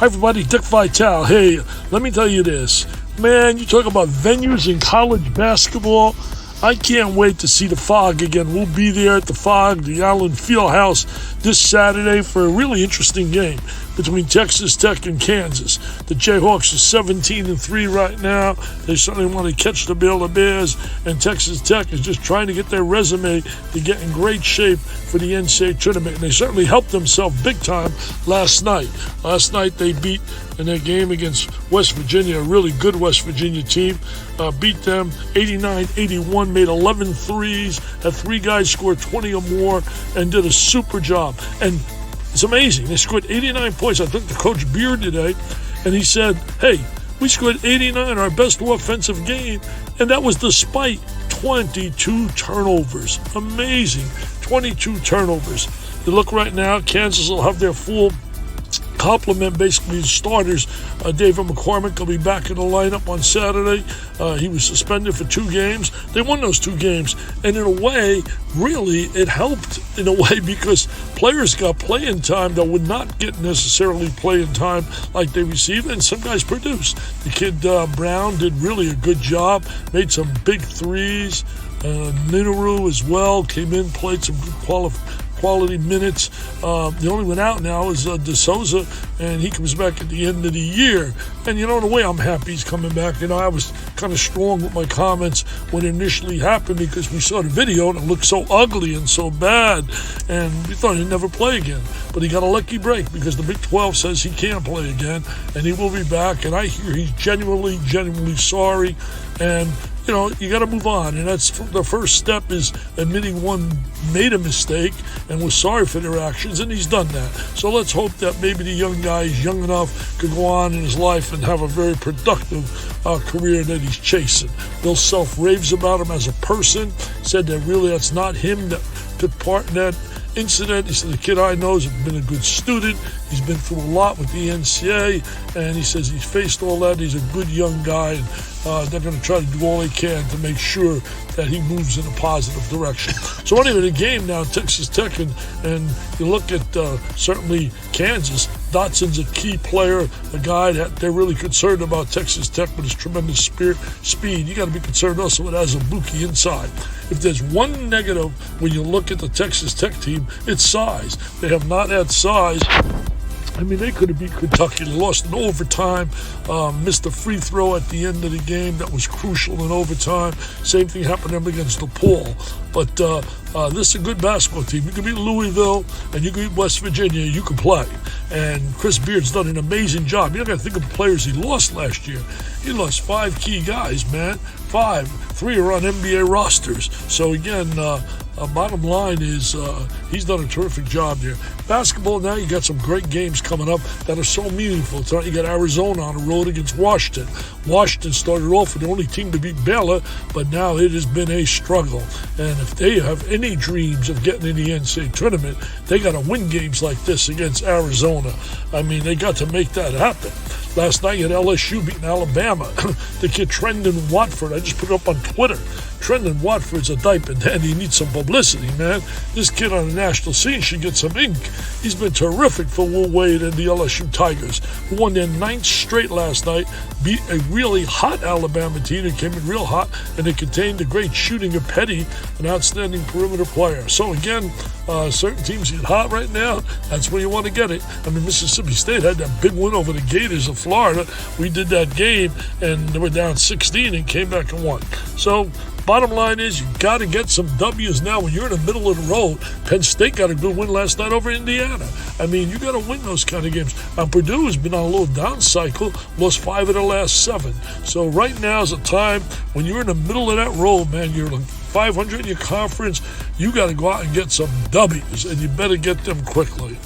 Hi everybody, Dick Vitale. Hey, let me tell you this. Man, you talk about venues in college basketball. I can't wait to see the Phog again. We'll be there at the Phog, the Allen Fieldhouse, this Saturday for a really interesting game between Texas Tech and Kansas. The Jayhawks are 17-3 right now. They certainly want to catch the Baylor Bears, and Texas Tech is just trying to get their resume to get in great shape for the NCAA tournament. And they certainly helped themselves big time last night. Last night they beat in their game against West Virginia, a really good West Virginia team. Beat them 89-81, made 11 threes, had 3 guys score 20 or more, and did a super job. And it's amazing. They scored 89 points. I took the Coach Beard today, and he said, hey, we scored 89, our best offensive game, and that was despite 22 turnovers. Amazing. 22 turnovers. You look right now, Kansas will have their full complement, basically the starters. David McCormick will be back in the lineup on Saturday. He was suspended for 2 games. They won those 2 games, and in a way, really, it helped in a way because players got playing time that would not get necessarily playing time like they received, and some guys produced. The kid Brown did really a good job, made some big threes. Minoru as well came in, played some good quality minutes. The only one out now is De Souza, and he comes back at the end of the year. And in a way, I'm happy he's coming back. I was kind of strong with my comments when it initially happened because we saw the video and it looked so ugly and so bad, and we thought he'd never play again. But he got a lucky break because the Big 12 says he can't play again, and he will be back. And I hear he's genuinely sorry, and you got to move on, and that's the first step is admitting one made a mistake and was sorry for their actions, and he's done that. So let's hope that maybe the young guy is young enough to go on in his life and have a very productive career that he's chasing. Bill Self raves about him as a person, said that really that's not him that took part in that incident. He said the kid I know has been a good student. He's been through a lot with the NCAA, and he says he's faced all that. He's a good young guy, and they're going to try to do all they can to make sure that he moves in a positive direction. So anyway, the game now, Texas Tech, and you look at certainly Kansas. Dotson's a key player, a guy that they're really concerned about. Texas Tech with his tremendous speed. You got to be concerned also with Azubuike inside. If there's one negative when you look at the Texas Tech team, it's size. They have not had size. I mean, they could have beat Kentucky. They lost in overtime, missed a free throw at the end of the game that was crucial in overtime. Same thing happened to them against DePaul. But this is a good basketball team. You can beat Louisville and you can beat West Virginia. You can play. And Chris Beard's done an amazing job. You got to think of the players he lost last year. He lost 5 key guys, man. 5. 3 are on NBA rosters. So again, bottom line is he's done a terrific job there. Basketball now, you got some great games coming up that are so meaningful. Tonight you got Arizona on the road against Washington. Washington started off with the only team to beat Baylor, but now it has been a struggle. And if they have any dreams of getting in the NCAA tournament, they got to win games like this against Arizona. I mean, they got to make that happen. Last night at LSU beating Alabama. The kid Trendon Watford, I just put it up on Twitter. Trendon Watford's a diaper and he needs some publicity, man. This kid on the national scene should get some ink. He's been terrific for Will Wade and the LSU Tigers, who won their 9th straight last night, beat a really hot Alabama team that came in real hot, and it contained the great shooting of Petty, an outstanding perimeter player. So again, certain teams get hot right now. That's where you want to get it. I mean, Mississippi State had that big win over the Gators of Florida. We did that game, and they were down 16 and came back and won. So bottom line is you got to get some W's now when you're in the middle of the road. Penn State got a good win last night over Indiana. I mean, you got to win those kind of games. Purdue has been on a little down cycle, lost 5 of the last 7. So right now is a time when you're in the middle of that road, man. You're like 500 in your conference. You got to go out and get some W's, and you better get them quickly.